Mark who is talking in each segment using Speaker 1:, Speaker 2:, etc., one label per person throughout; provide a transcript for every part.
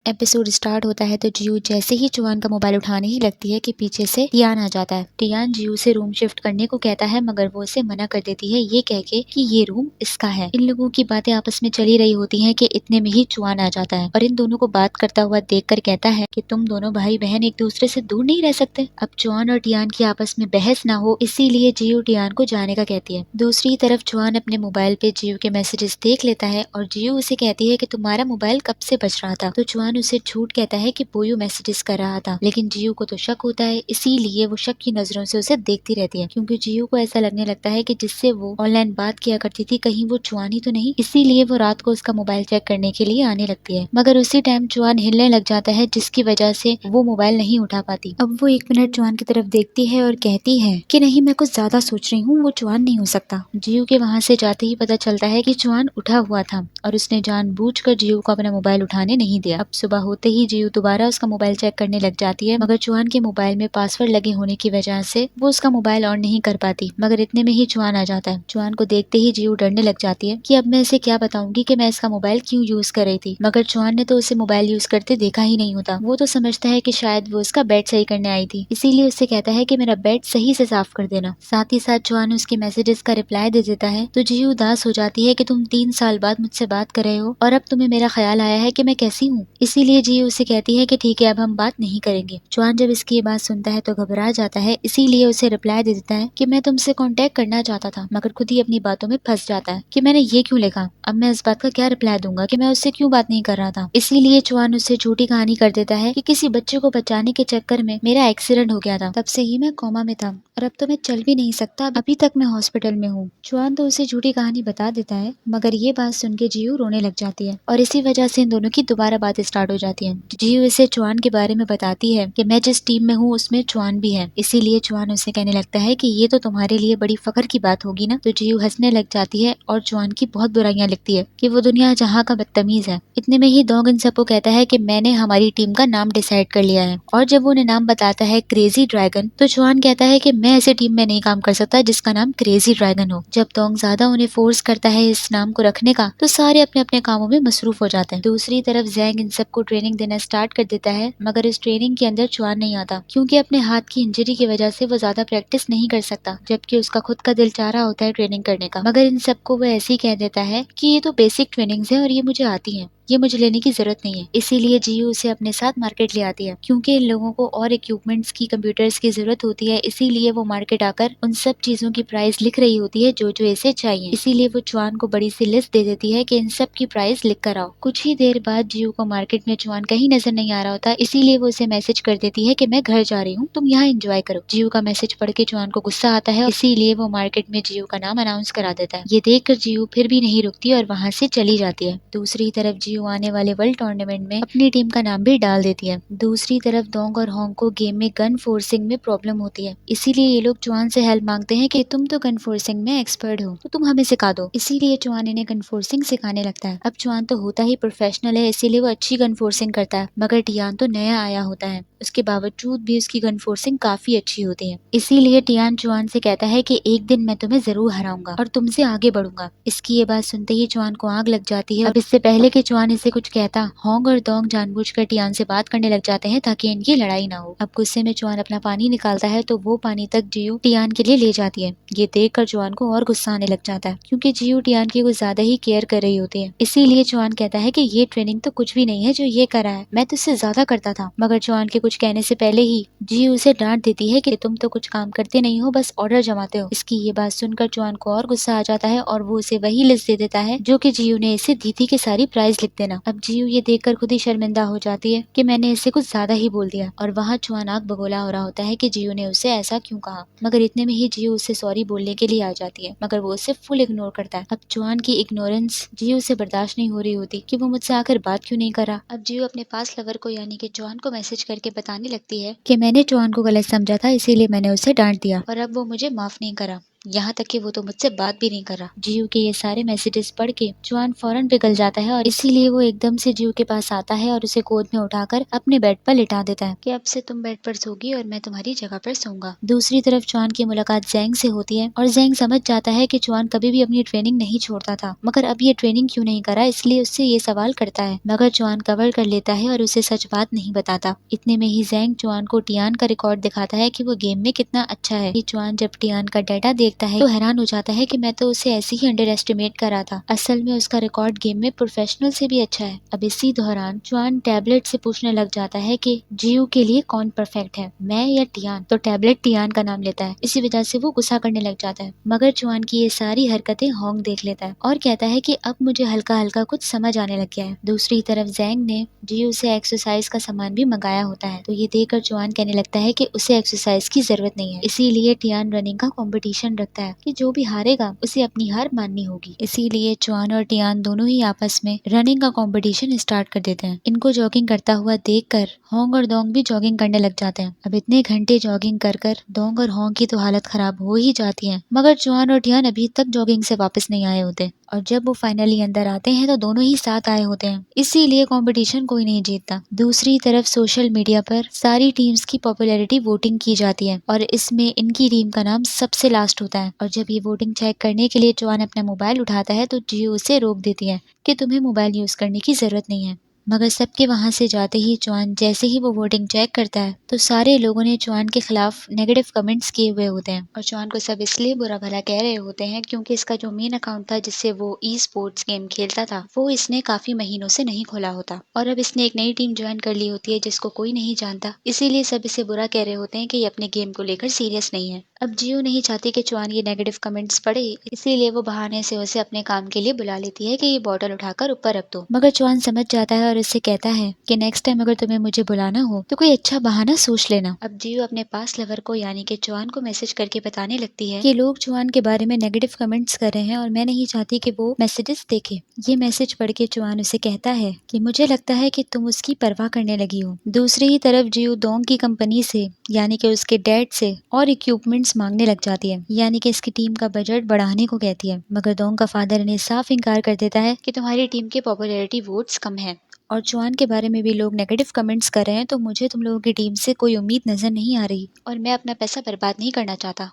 Speaker 1: Episode start होता है तो जियू जैसे ही चुआन का मोबाइल उठाने ही लगती है कि पीछे से टियान आ जाता है। टियान जियू से रूम शिफ्ट करने को कहता है मगर वो उसे मना कर देती है ये कह के कि ये रूम इसका है। इन लोगों की बातें आपस में चली रही होती हैं कि इतने में ही चुआन आ जाता है और इन दोनों को बात करता हुआ देखकर कहता है कि तुम दोनों भाई बहन एक दूसरे से दूर नहीं रह सकते। अब चुआन और टियान की आपस में बहस ना हो इसीलिए जियू टियान को जाने का कहती है। दूसरी तरफ चुआन अपने मोबाइल पे जियू के मैसेजेस देख लेता है और जियू उसे कहती है कि तुम्हारा मोबाइल कब से बज रहा था। तो चुआन उसे झूठ कहता है कि पोयो मैसेजेस कर रहा था, लेकिन जियू को तो शक होता है इसीलिए वो शक की नजरों से उसे देखती रहती है क्योंकि जियू को ऐसा लगने लगता है कि जिससे वो ऑनलाइन बात किया करती थी कहीं वो चुआन ही तो नहीं। इसीलिए वो रात को उसका मोबाइल चेक करने के लिए आने लगती है मगर उसी टाइम चुआन हिलने लग जाता है जिसकी वजह से वो मोबाइल नहीं उठा पाती। अब वो 1 मिनट चुआन की तरफ देखती है और कहती है कि नहीं मैं कुछ ज्यादा सोच रही हूँ, वो चुआन नहीं हो सकता। जियू के वहाँ से जाते ही पता चलता है कि चुआन उठा हुआ था और उसने जानबूझकर जियू को अपना मोबाइल उठाने नहीं दिया। अब सुबह होते ही जियू दोबारा उसका मोबाइल चेक करने लग जाती है मगर चुआन के मोबाइल में पासवर्ड लगे होने की वजह से वो उसका मोबाइल ऑन नहीं कर पाती। मगर इतने में ही चुआन आ जाता है। चुआन को देखते ही जियू डरने लग जाती है कि अब मैं इसे क्या बताऊंगी कि मैं इसका मोबाइल क्यों यूज कर रही थी। मगर चुआन ने तो उसे मोबाइल यूज करते देखा ही नहीं होता। वो तो समझता है कि शायद वो उसका बेड सही करने आई थी, इसीलिए उससे कहता है कि मेरा बेड सही से साफ कर देना। साथ ही साथ चुआन उसके मैसेजेस का रिप्लाई दे देता है तो जियू उदास हो जाती है कि तुम 3 साल बाद मुझसे बात कर रहे हो और अब तुम्हें मेरा ख्याल आया है कि मैं कैसी हूँ। इसीलिए जियू उसे कहती है कि ठीक है अब हम बात नहीं करेंगे। चुआन जब इसकी ये बात सुनता है तो घबरा जाता है, इसीलिए उसे रिप्लाई दे देता है कि मैं तुमसे कांटेक्ट करना चाहता था मगर खुद ही अपनी बातों में फंस जाता है कि मैंने ये क्यों लिखा। अब मैं इस बात का क्या रिप्लाई दूंगा कि मैं उससे क्यों बात नहीं कर रहा था। इसीलिए चुआन उससे झूठी कहानी कर देता है कि किसी बच्चे को बचाने के चक्कर में मेरा एक्सीडेंट हो गया था, तब से ही मैं कोमा में था और अब तो मैं चल भी नहीं सकता, अभी तक मैं हॉस्पिटल में हूँ। चुआन तो उसे झूठी कहानी बता देता है मगर ये बात सुन के जियू रोने लग जाती है और इसी वजह से इन दोनों की दोबारा बातें स्टार्ट हो जाती है। जियू इसे चुआन के बारे में बताती है कि मैं जिस टीम में हूँ उसमें चुआन भी है। इसीलिए चुआन उसे कहने लगता है कि ये तो तुम्हारे लिए बड़ी फख्र की बात होगी ना। तो जियू हंसने लग जाती है और चुआन की बहुत बुराइयां लिखती है कि वो दुनिया जहाँ का बदतमीज है। इतने में ही डॉग इन सबको कहता है कि मैंने हमारी टीम का नाम डिसाइड कर लिया है और जब वो उन्हें नाम बताता है क्रेजी ड्रैगन तो चुआन कहता है कि मैं ऐसी टीम में नहीं काम कर सकता जिसका नाम क्रेजी ड्रैगन हो। जब डॉग ज्यादा उन्हें फोर्स करता है इस नाम को रखने का तो सारे अपने अपने कामों में मसरूफ हो जाते हैं। दूसरी तरफ जैंग इन सबको ट्रेनिंग देना स्टार्ट कर देता है मगर इस ट्रेनिंग के अंदर चुआन नहीं आता क्योंकि अपने हाथ की इंजरी की वजह से वो ज्यादा प्रैक्टिस नहीं कर सकता, जबकि उसका खुद का दिल चाह रहा होता है ट्रेनिंग करने का। मगर इन सबको वो ऐसे ही कह देता है कि ये तो बेसिक ट्रेनिंग्स है और ये मुझे आती है, ये मुझे लेने की जरूरत नहीं है। इसीलिए जियू उसे अपने साथ मार्केट ले आती है क्योंकि इन लोगों को और इक्विपमेंट्स की, कंप्यूटर्स की जरूरत होती है। इसीलिए वो मार्केट आकर उन सब चीजों की प्राइस लिख रही होती है जो जो इसे चाहिए। इसीलिए वो चुआन को बड़ी सी लिस्ट दे देती है कि इन सब की प्राइस लिख कर आओ। कुछ ही देर बाद जियू को मार्केट में चुआन कहीं नजर नहीं आ रहा होता, इसीलिए वो उसे मैसेज कर देती है कि मैं घर जा रही हूँ, तुम यहाँ एंजॉय करो। जियू का मैसेज पढ़ के चुआन को गुस्सा आता है, इसीलिए वो मार्केट में जियू का नाम अनाउंस करा देता है। ये देख कर जियू फिर भी नहीं रुकती और वहाँ से चली जाती है। दूसरी तरफ जियू आने वाले वर्ल्ड टूर्नामेंट में अपनी टीम का नाम भी डाल देती है। दूसरी तरफ डोंग और होंग को गेम में गन फोर्सिंग में प्रॉब्लम होती है, इसीलिए ये लोग चुआन से हेल्प मांगते हैं कि तुम तो गन फोर्सिंग में एक्सपर्ट हो तो तुम हमें सिखा दो। इसीलिए चुआन इन्हें गन फोर्सिंग सिखाने लगता है। अब चुआन तो होता ही प्रोफेशनल है इसीलिए वो अच्छी गन फोर्सिंग करता है मगर टियान तो नया आया होता है, उसके बावजूद भी उसकी गन फोर्सिंग काफी अच्छी होती है। इसीलिए टियान चुआन से कहता है कि एक दिन मैं तुम्हें जरूर हराऊंगा और तुमसे आगे बढ़ूंगा। इसकी ये बात सुनते ही चुआन को आग लग जाती है। अब इससे पहले कि चुआन इसे कुछ कहता, होंग और डोंग जानबूझकर टियान से बात करने लग जाते हैं ताकि इनकी लड़ाई ना हो। अब गुस्से में चुआन अपना पानी निकालता है तो वो पानी तक जियू टियान के लिए ले जाती है। ये देख कर चुआन को और गुस्सा आने लग जाता है क्योंकि जियू टियान की कुछ ज्यादा ही केयर कर रही होती है। इसीलिए चुआन कहता है कि ये ट्रेनिंग तो कुछ भी नहीं है जो ये करा है, मैं तो इससे ज्यादा करता था। मगर चुआन के कुछ कहने से पहले ही जियू उसे डांट देती है कि तुम तो कुछ काम करते नहीं हो, बस ऑर्डर जमाते हो। इसकी ये बात सुनकर चुआन को और गुस्सा आ जाता है और वो उसे वही लिस्ट दे देता है जो कि जियू ने इसे दी थी कि सारी प्राइस लिख देना। अब जियू ये देखकर खुद ही शर्मिंदा हो जाती है कि मैंने इससे कुछ ज्यादा ही बोल दिया और वहाँ चुआन आग बगोला हो रहा होता है कि जियू ने उसे ऐसा क्यों कहा। मगर इतने में ही जियू उसे सॉरी बोलने के लिए आ जाती है मगर वो उसे फुल इग्नोर करता है। अब चुआन की इग्नोरेंस जियू से बर्दाश्त नहीं हो रही होती कि वो मुझसे आकर बात क्यों नहीं करा। अब जियू अपने पास लवर को यानी कि चुआन को मैसेज करके बताने लगती है कि मैंने चुआन को गलत समझा था इसीलिए मैंने उसे डांट दिया और अब वो मुझे माफ नहीं करा। यहाँ तक कि वो तो मुझसे बात भी नहीं कर रहा। जियू के ये सारे मैसेजेस पढ़ के जुआन फौरन पिघल जाता है और इसीलिए वो एकदम से जियू के पास आता है और उसे गोद में उठाकर अपने बेड पर लिटा देता है कि अब से तुम बेड पर सोगी और मैं तुम्हारी जगह पर सोऊंगा। दूसरी तरफ जुआन की मुलाकात ज़ैंग से होती है और ज़ैंग समझ जाता है कि जुआन कभी भी अपनी ट्रेनिंग नहीं छोड़ता था, मगर अब ये ट्रेनिंग क्यों नहीं करा, इसलिए उससे ये सवाल करता है। मगर जुआन कवर कर लेता है और उसे सच बात नहीं बताता। इतने में ही ज़ैंग जुआन को टियान का रिकॉर्ड दिखाता है कि वो गेम में कितना अच्छा है। जुआन जब टियान का डाटा देखता है तो हैरान हो जाता है कि मैं तो उसे ऐसे ही अंडर एस्टिमेट करा था, असल में उसका रिकॉर्ड गेम में प्रोफेशनल से भी अच्छा है। अब इसी दौरान जुआन टैबलेट से पूछने लग जाता है कि जियू के लिए कौन परफेक्ट है, मैं या टियान। तो टैबलेट टियान का नाम लेता है, इसी वजह से वो गुस्सा करने लग जाता है। मगर जुआन की ये सारी हरकतें होंग देख लेता है और कहता है कि अब मुझे हल्का हल्का कुछ समझ आने लग गया है। दूसरी तरफ ज़ैंग ने जियू से एक्सरसाइज का सामान भी मंगाया होता है, तो ये देखकर जुआन कहने लगता है कि उसे एक्सरसाइज की जरूरत नहीं है। इसीलिए टियान रनिंग का कंपटीशन रखता है कि जो भी हारेगा उसे अपनी हार माननी होगी। इसीलिए जुआन और टियान दोनों ही आपस में रनिंग का कंपटीशन स्टार्ट कर देते हैं। इनको जॉगिंग करता हुआ देखकर होंग और दोंग भी जॉगिंग करने लग जाते हैं। अब इतने घंटे जॉगिंग कर कर दोंग और होंग की तो हालत खराब हो ही जाती है, मगर जुआन और टियान अभी तक जॉगिंग से वापस नहीं आए होते और जब वो फाइनली अंदर आते हैं तो दोनों ही साथ आए होते हैं, इसीलिए कंपटीशन कोई नहीं जीतता। दूसरी तरफ सोशल मीडिया पर सारी टीम्स की पॉपुलैरिटी वोटिंग की जाती है और इसमें इनकी टीम का नाम सबसे लास्ट होता है। और जब ये वोटिंग चेक करने के लिए जुआन अपना मोबाइल उठाता है तो जियो उसे रोक देती है कि तुम्हें मोबाइल यूज करने की जरूरत नहीं है। मगर सबके वहां से जाते ही जुआन जैसे ही वो वोटिंग चेक करता है तो सारे लोगों ने जुआन के खिलाफ नेगेटिव कमेंट्स किए हुए होते हैं और जुआन को सब इसलिए बुरा भला कह रहे होते हैं क्योंकि इसका जो मेन अकाउंट था जिससे वो ई स्पोर्ट्स गेम खेलता था वो इसने काफी महीनों से नहीं खोला होता और अब इसने एक नई टीम ज्वाइन कर ली होती है जिसको कोई नहीं जानता, इसीलिए सब इसे बुरा कह रहे होते हैं कि ये अपने गेम को लेकर सीरियस नहीं है। अब जियो नहीं चाहती कि जुआन ये नेगेटिव कमेंट्स पढ़े, इसीलिए वो बहाने से उसे अपने काम के लिए बुला लेती है कि ये बॉटल उठाकर ऊपर रख दो। मगर जुआन समझ जाता है और इससे कहता है कि नेक्स्ट टाइम अगर तुम्हें मुझे बुलाना हो तो कोई अच्छा बहाना सोच लेना। अब जियो अपने पास लवर को यानी कि जुआन को मैसेज करके बताने लगती है कि लोग जुआन के बारे में नेगेटिव कमेंट्स कर रहे हैं और मैं नहीं चाहती कि वो मैसेजेस देखे। ये मैसेज पढ़ के जुआन उसे कहता है कि मुझे लगता है कि तुम उसकी परवाह करने लगी हो। दूसरी ही तरफ जियो दोंग की कंपनी से यानी कि उसके डैड से और इक्विपमेंट्स मांगने लग जाती है, यानी कि इसकी टीम का बजट बढ़ाने को कहती है। मगर दोंग का फादर इन्हें साफ इनकार कर देता है कि तुम्हारी टीम के पॉपुलैरिटी वोट्स कम है और जुआन के बारे में भी लोग नेगेटिव कमेंट्स कर रहे हैं, तो मुझे तुम लोगों की टीम से कोई उम्मीद नजर नहीं आ रही और मैं अपना पैसा बर्बाद नहीं करना चाहता।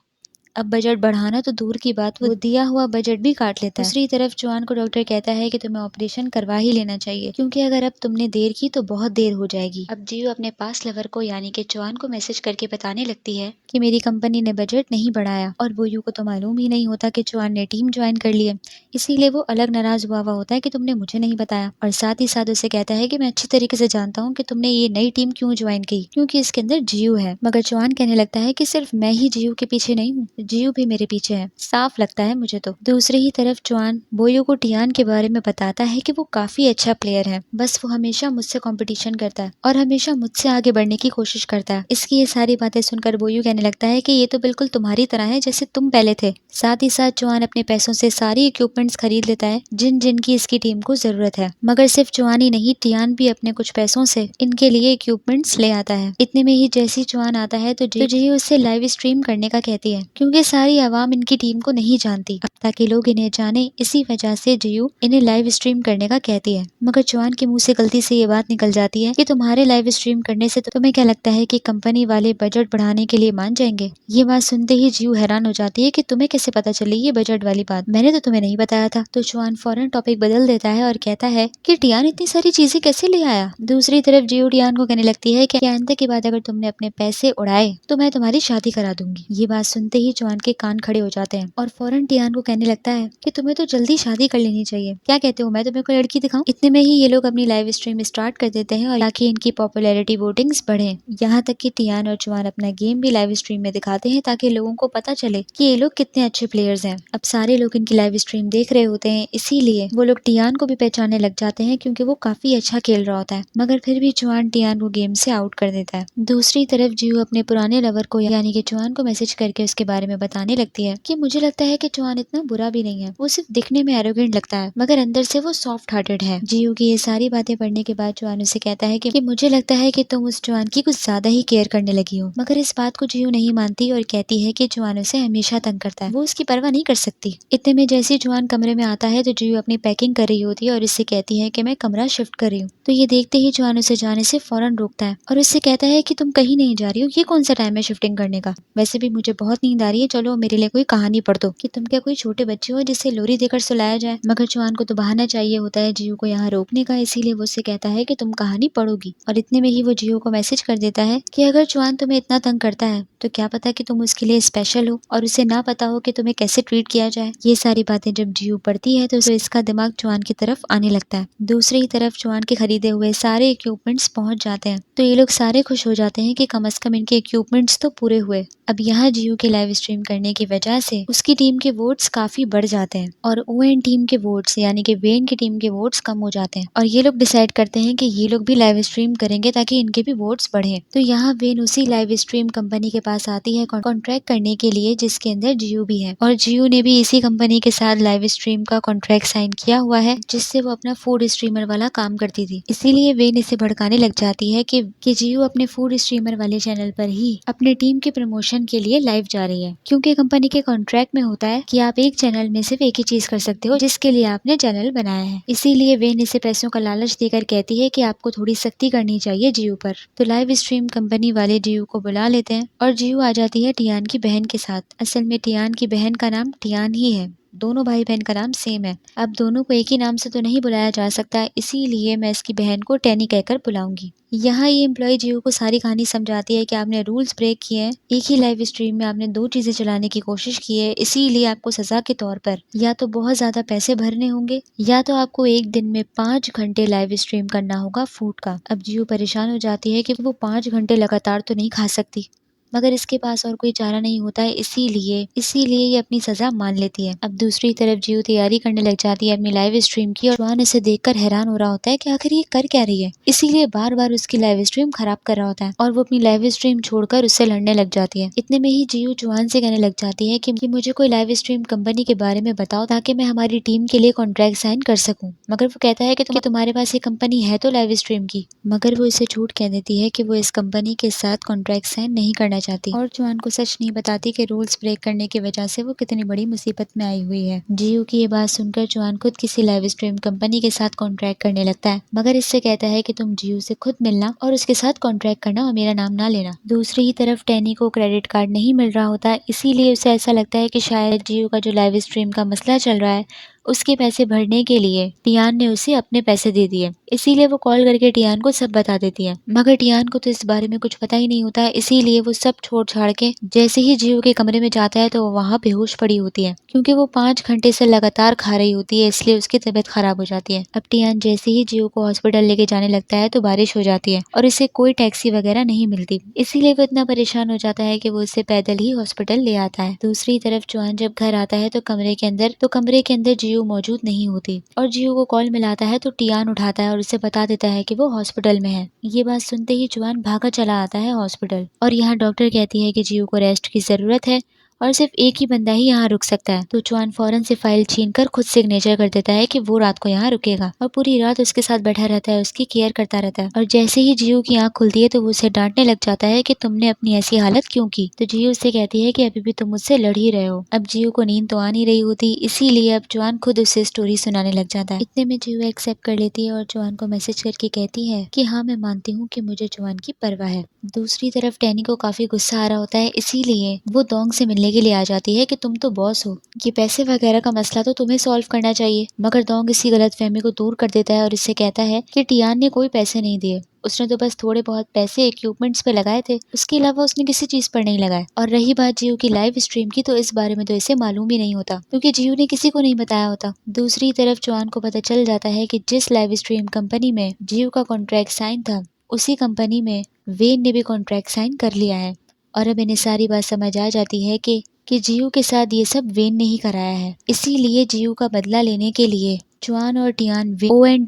Speaker 1: अब बजट बढ़ाना तो दूर की बात, वो दिया हुआ बजट भी काट लेता है। दूसरी तरफ जुआन को डॉक्टर कहता है कि तुम्हें ऑपरेशन करवा ही लेना चाहिए क्योंकि अगर अब तुमने देर की तो बहुत देर हो जाएगी। अब जियो अपने पास लवर को यानी कि जुआन को मैसेज करके बताने लगती है कि मेरी कंपनी ने बजट नहीं बढ़ाया और बोयू को तो मालूम ही नहीं होता कि जुआन ने टीम ज्वाइन कर ली है, इसीलिए वो अलग नाराज हुआ होता है कि तुमने मुझे नहीं बताया। और साथ ही साथ उसे कहता है कि मैं अच्छी तरीके से जानता हूँ कि तुमने ये नई टीम क्यों ज्वाइन की, क्योंकि इसके अंदर जियो है। मगर जुआन कहने लगता है कि सिर्फ मैं ही जियो के पीछे नहीं हूँ, जियो भी मेरे पीछे है, साफ लगता है मुझे तो। दूसरी ही तरफ जुआन बोयो को टियान के बारे में बताता है कि वो काफी अच्छा प्लेयर है, बस वो हमेशा मुझसे कंपटीशन करता है और हमेशा मुझसे आगे बढ़ने की कोशिश करता है। इसकी ये सारी बातें सुनकर बोयो कहने लगता है कि ये तो बिल्कुल तुम्हारी तरह है जैसे तुम पहले थे। साथ ही साथ जुआन अपने पैसों से सारी इक्विपमेंट्स खरीद लेता है जिन जिन की इसकी टीम को जरूरत है। मगर सिर्फ जुआन ही नहीं, टियान भी अपने कुछ पैसों से इनके लिए इक्विपमेंट्स ले आता है। इतने में ही जैसी जुआन आता है तो जियो उससे लाइव स्ट्रीम करने का कहती है क्योंकि सारी आवाम इनकी टीम को नहीं जानती, अब ताकि लोग इन्हें जाने, इसी वजह से जियो इन्हें लाइव स्ट्रीम करने का कहती है। मगर जुआन के मुंह से गलती से ये बात निकल जाती है कि तुम्हारे लाइव स्ट्रीम करने से तुम्हें क्या लगता है कि कंपनी वाले बजट बढ़ाने के लिए मान जाएंगे। ये बात सुनते ही जियो हैरान हो जाती है कि तुम्हें कैसे पता चली ये बजट वाली बात, मैंने तो तुम्हें नहीं बताया था। तो जुआन फौरन टॉपिक बदल देता है और कहता है कि टियान इतनी सारी चीजें कैसे ले आया। दूसरी तरफ जियो टियान को कहने लगती है कि आइंदा के बाद अगर तुमने अपने पैसे उड़ाए तो मैं तुम्हारी शादी करा दूंगी। ये बात सुनते ही जुआन के कान खड़े हो जाते हैं और फौरन टियान को कहने लगता है कि तुम्हें तो जल्दी शादी कर लेनी चाहिए, क्या कहते हो, मैं तुम्हें कोई लड़की दिखाऊं। इतने में ही ये लोग अपनी लाइव स्ट्रीम स्टार्ट कर देते हैं और ताकि इनकी पॉपुलैरिटी वोटिंग्स बढ़े। यहाँ तक कि टियान और जुआन अपना गेम भी लाइव स्ट्रीम में दिखाते हैं ताकि लोगों को पता चले कि ये लोग कितने अच्छे प्लेयर्स हैं। अब सारे लोग इनकी लाइव स्ट्रीम देख रहे होते हैं, इसीलिए वो लोग टियान को भी पहचानने लग जाते हैं क्योंकि वो काफी अच्छा खेल रहा होता है। मगर फिर भी जुआन टियान को गेम से आउट कर देता है। दूसरी तरफ जियो अपने पुराने लवर को यानी कि जुआन को मैसेज करके उसके बारे बारे में बताने लगती है कि मुझे लगता है कि चुआन इतना बुरा भी नहीं है, वो सिर्फ दिखने में एरोगेंट लगता है मगर अंदर से वो सॉफ्ट हार्टेड है। जियू की ये सारी बातें पढ़ने के बाद चुआन उसे कहता है कि मुझे लगता है कि तुम उस चुआन की कुछ ज्यादा ही केयर करने लगी हो। मगर इस बात को जियू नहीं मानती और कहती है कि चुआन उसे हमेशा तंग करता है, वो उसकी परवाह नहीं कर सकती। इतने में जैसे ही चुआन कमरे में आता है तो जियू अपनी पैकिंग कर रही होती है और इससे कहती है कि मैं कमरा शिफ्ट कर रही हूँ। तो ये देखते ही चुआन उसे जाने से फौरन रोकता है और उससे कहता है कि तुम कहीं नहीं जा रही हो, ये कौन सा टाइम है शिफ्टिंग करने का, वैसे भी मुझे बहुत नींद आ रही है, चलो मेरे लिए कोई कहानी पढ़ दो। कि तुम क्या कोई छोटे बच्चे हो जिसे लोरी देकर सुलाया जाए। मगर चुआन को तो बहाना चाहिए होता है जियू को यहाँ रोकने का, इसीलिए वो उससे कहता है कि तुम कहानी पढ़ोगी। और इतने में ही वो जियू को मैसेज कर देता है कि अगर चुआन तुम्हें इतना तंग करता है तो क्या पता कि तुम उसके लिए स्पेशल हो और उसे ना पता हो कि तुम्हें कैसे ट्रीट किया जाए। ये सारी बातें जब जियू पढ़ती है तो इसका दिमाग चुआन की तरफ आने लगता है। दूसरी तरफ चुआन के खरीदे हुए सारे इक्विपमेंट्स पहुंच जाते हैं तो ये लोग सारे खुश हो जाते हैं कि कम से कम इनके इक्विपमेंट्स तो पूरे हुए। अब यहाँ जियू के लाइव स्ट्रीम करने की वजह से उसकी टीम के वोट्स काफी बढ़ जाते हैं और ओएन टीम के वोट्स यानी कि वेन की टीम के वोट्स कम हो जाते हैं और ये लोग डिसाइड करते हैं कि ये लोग भी लाइव स्ट्रीम करेंगे ताकि इनके भी वोट्स बढ़े। तो यहाँ वेन उसी लाइव स्ट्रीम कंपनी के पास आती है कॉन्ट्रैक्ट करने के लिए जिसके अंदर जियू भी है और जियू ने भी इसी कंपनी के साथ लाइव स्ट्रीम का कॉन्ट्रैक्ट साइन किया हुआ है जिससे वो अपना फूड स्ट्रीमर वाला काम करती थी। इसीलिए वेन इसे भड़काने लग जाती है कि जियू अपने फूड स्ट्रीमर वाले चैनल पर ही अपने टीम के प्रमोशन के लिए लाइव जा रही है, क्योंकि कंपनी के कॉन्ट्रैक्ट में होता है कि आप एक चैनल में सिर्फ एक ही चीज कर सकते हो जिसके लिए आपने चैनल बनाया है। इसीलिए वेन इसे पैसों का लालच देकर कहती है कि आपको थोड़ी सख्ती करनी चाहिए जियू पर। तो लाइव स्ट्रीम कंपनी वाले जियू को बुला लेते हैं और जियू आ जाती है टियान की बहन के साथ। असल में टियान की बहन का नाम टियान ही है, दोनों भाई बहन का नाम सेम है। अब दोनों को एक ही नाम से तो नहीं बुलाया जा सकता, इसीलिए मैं इसकी बहन को टैनी कहकर बुलाऊंगी। यहाँ ये एम्प्लॉय जियो को सारी कहानी समझाती है कि आपने रूल्स ब्रेक किए हैं, एक ही लाइव स्ट्रीम में आपने 2 चीजें चलाने की कोशिश की है, इसीलिए आपको सजा के तौर पर या तो बहुत ज्यादा पैसे भरने होंगे या तो आपको एक दिन में 5 घंटे लाइव स्ट्रीम करना होगा फूड का। अब जियो परेशान हो जाती है कि वो 5 घंटे लगातार तो नहीं खा सकती, मगर इसके पास और कोई चारा नहीं होता है, इसीलिए ये अपनी सजा मान लेती है। अब दूसरी तरफ जियो तैयारी करने लग जाती है अपनी लाइव स्ट्रीम की और चुआन इसे देखकर हैरान हो रहा होता है कि आखिर ये कर क्या रही है, इसीलिए बार बार उसकी लाइव स्ट्रीम खराब कर रहा होता है और वो अपनी लाइव स्ट्रीम छोड़कर उससे लड़ने लग जाती है। इतने में ही जियो चुआन से कहने लग जाती है कि मुझे कोई लाइव स्ट्रीम कंपनी के बारे में बताओ ताकि मैं हमारी टीम के लिए कॉन्ट्रैक्ट साइन कर सकूं। मगर वो कहता है कि तुम्हारे पास ये कंपनी है तो लाइव स्ट्रीम की, मगर वो इसे झूठ कह देती है कि वो इस कंपनी के साथ कॉन्ट्रैक्ट साइन नहीं करना चाहती और चुआन को सच नहीं बताती कि रूल्स ब्रेक करने की वजह से वो कितनी बड़ी मुसीबत में आई हुई है। जियो की ये बात सुनकर चुआन खुद किसी लाइव स्ट्रीम कंपनी के साथ कॉन्ट्रैक्ट करने लगता है, मगर इससे कहता है कि तुम जियो से खुद मिलना और उसके साथ कॉन्ट्रैक्ट करना और मेरा नाम ना लेना। दूसरी ही तरफ टैनी को क्रेडिट कार्ड नहीं मिल रहा होता, इसीलिए उसे ऐसा लगता है कि शायद जियो का जो लाइव स्ट्रीम का मसला चल रहा है उसके पैसे भरने के लिए टियान ने उसे अपने पैसे दे दिए, इसीलिए वो कॉल करके टियान को सब बता देती है। मगर टियान को तो इस बारे में कुछ पता ही नहीं होता है, इसीलिए वो सब छोड़ छाड़ के जैसे ही जियो के कमरे में जाता है तो वो वहाँ बेहोश पड़ी होती है, क्योंकि वो 5 घंटे से लगातार खा रही होती है, इसलिए उसकी तबीयत खराब हो जाती है। अब टियान जैसे ही जियो को हॉस्पिटल लेके जाने लगता है तो बारिश हो जाती है और इसे कोई टैक्सी वगैरह नहीं मिलती, इसीलिए वो इतना परेशान हो जाता है कि वो उसे पैदल ही हॉस्पिटल ले आता है। दूसरी तरफ चुआन जब घर आता है तो कमरे के अंदर जियो मौजूद नहीं होती और जियो को कॉल मिलाता है तो टियान उठाता है और उसे बता देता है कि वो हॉस्पिटल में है। ये बात सुनते ही चुआन भागा चला आता है हॉस्पिटल और यहाँ डॉक्टर कहती है कि जियो को रेस्ट की जरूरत है और सिर्फ एक ही बंदा ही यहाँ रुक सकता है। तो चुआन फौरन से फाइल छीनकर खुद सिग्नेचर कर देता है कि वो रात को यहाँ रुकेगा और पूरी रात उसके साथ बैठा रहता है, उसकी केयर करता रहता है। और जैसे ही जियो की आंख खुलती है तो वो उसे डांटने लग जाता है कि तुमने अपनी ऐसी हालत क्यों की। तो जियो उससे कहती है कि अभी भी तुम मुझसे लड़ ही रहे हो। अब जियो को नींद तो आ नहीं रही होती, इसीलिए अब चुआन खुद उसे स्टोरी सुनाने लग जाता है। इतने में जियो एक्सेप्ट कर लेती है और चुआन को मैसेज करके कहती है कि हाँ मैं मानती हूँ कि मुझे चुआन की परवाह है। दूसरी तरफ टैनी को काफी गुस्सा आ रहा होता है, इसीलिए वो दोंग से मिलने के लिए आ जाती है कि तुम तो बॉस हो, ये पैसे वगैरह का मसला तो तुम्हें सॉल्व करना चाहिए। मगर दोंग इसी गलतफहमी को दूर कर देता है और इससे कहता है कि टियान ने कोई पैसे नहीं दिए, उसने तो बस थोड़े बहुत पैसे इक्विपमेंट्स पे लगाए थे, उसके अलावा उसने किसी चीज पर नहीं लगाए। और रही बात जियो की लाइव स्ट्रीम की, तो इस बारे में तो इसे मालूम ही नहीं होता क्योंकि जियो ने किसी को नहीं बताया होता। दूसरी तरफ चुआन को पता चल जाता है कि जिस लाइव स्ट्रीम कंपनी में जियो का कॉन्ट्रैक्ट साइन था उसी कंपनी में वेन ने भी कॉन्ट्रैक्ट साइन कर लिया है और अब इन्हें सारी बात समझ आ जाती है कि जियो के साथ ये सब वेन ने ही कराया है। इसीलिए जियो का बदला लेने के लिए चुआन और टियान वेन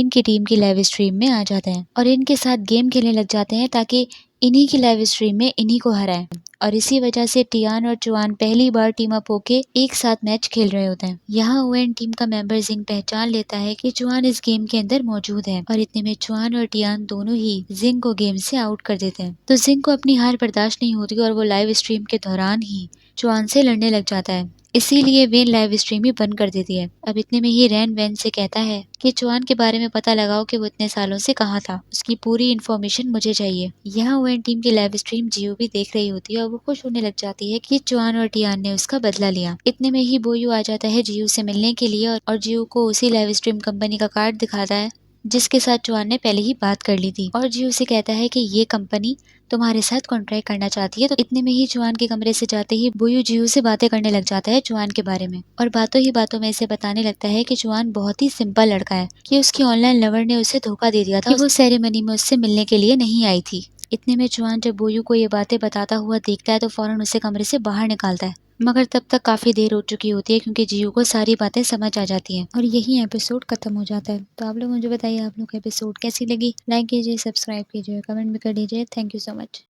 Speaker 1: की टीम की लाइव स्ट्रीम में आ जाते हैं और इनके साथ गेम खेलने लग जाते हैं ताकि इन्हीं की लाइव स्ट्रीम में इन्हीं को हराएं। और इसी वजह से टियान और चुआन पहली बार टीम अप होके एक साथ मैच खेल रहे होते हैं। यहाँ ओवेन टीम का मेंबर जिंग पहचान लेता है कि चुआन इस गेम के अंदर मौजूद है और इतने में चुआन और टियान दोनों ही जिंग को गेम से आउट कर देते हैं। तो जिंग को अपनी हार बर्दाश्त नहीं होती और वो लाइव स्ट्रीम के दौरान ही चुआन से लड़ने लग जाता है। इसीलिए वेन लाइव स्ट्रीम ही बंद कर देती है। अब इतने में ही रैन वेन से कहता है कि चुआन के बारे में पता लगाओ कि वो इतने सालों से कहाँ था, उसकी पूरी इन्फॉर्मेशन मुझे चाहिए। यहाँ वेन टीम की लाइव स्ट्रीम जियो भी देख रही होती है और वो खुश होने लग जाती है कि चुआन और टियान ने उसका बदला लिया। इतने में ही बोयू आ जाता है जियो से मिलने के लिए और जियो को उसी लाइव स्ट्रीम कंपनी का कार्ड दिखाता है जिसके साथ चुआन ने पहले ही बात कर ली थी और जियो से कहता है कि ये कंपनी तुम्हारे साथ कॉन्ट्रैक्ट करना चाहती है। तो इतने में ही चुआन के कमरे से जाते ही बोयू जियो से बातें करने लग जाता है चुआन के बारे में और बातों ही बातों में इसे बताने लगता है कि चुआन बहुत ही सिंपल लड़का है, कि उसकी ऑनलाइन लवर ने उसे धोखा दे दिया था, कि वो सेरेमनी में उससे मिलने के लिए नहीं आई थी। इतने में चुआन जब बोयू को ये बातें बताता हुआ देखता है तो फौरन उसे कमरे से बाहर निकालता है, मगर तब तक काफी देर हो चुकी होती है क्योंकि जियो को सारी बातें समझ आ जाती हैं और यही एपिसोड खत्म हो जाता है। तो आप लोग मुझे बताइए आप लोग को एपिसोड कैसी लगी। लाइक कीजिए, सब्सक्राइब कीजिए, कमेंट भी कर दीजिए। Thank you so much.